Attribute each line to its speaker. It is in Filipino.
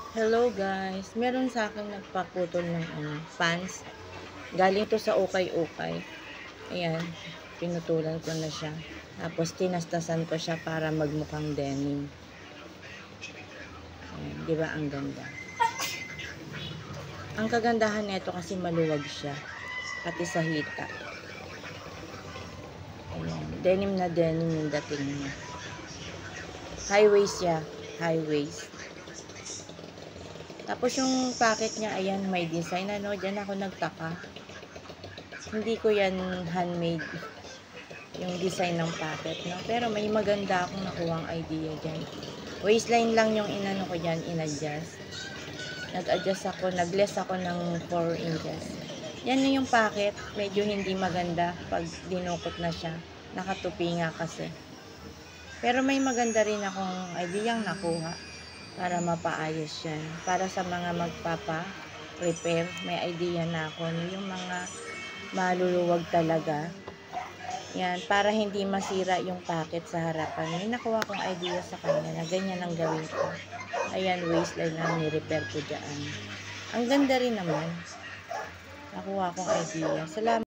Speaker 1: Hello guys, meron sa akin nagpaputol ng pants. Galing to sa ukay-ukay. Ayan, pinutulan ko na siya. Tapos tinastasan ko siya para magmukhang denim. Ayan, di ba ang ganda? Ang kagandahan nito kasi maluwag siya. Pati sa hita. Ayan, denim na denim yung dating niya. High waist siya, high waist. Tapos yung packet niya, ayan, may design. Diyan ako nagtaka. Hindi ko yan handmade, yung design ng packet, no? Pero may maganda akong nakuhang idea dyan. Waistline lang yung inano ko dyan, in-adjust. Nag-adjust ako, nag-less ako ng 4 inches. Yan yung packet. Medyo hindi maganda pag dinukot na siya. Nakatupi nga kasi. Pero may maganda rin akong ideyang nakuha para mapaayos yan. Para sa mga magpapa-repair, may idea na ako. Yung mga maluluwag talaga. Yan, para hindi masira yung packet sa harapan. May nakuha kong idea sa kanya na ganyan ang gawin ko. Ayan, waistline na ni-repair ko dyan. Ang ganda rin naman. Nakuha kong idea. Salamat.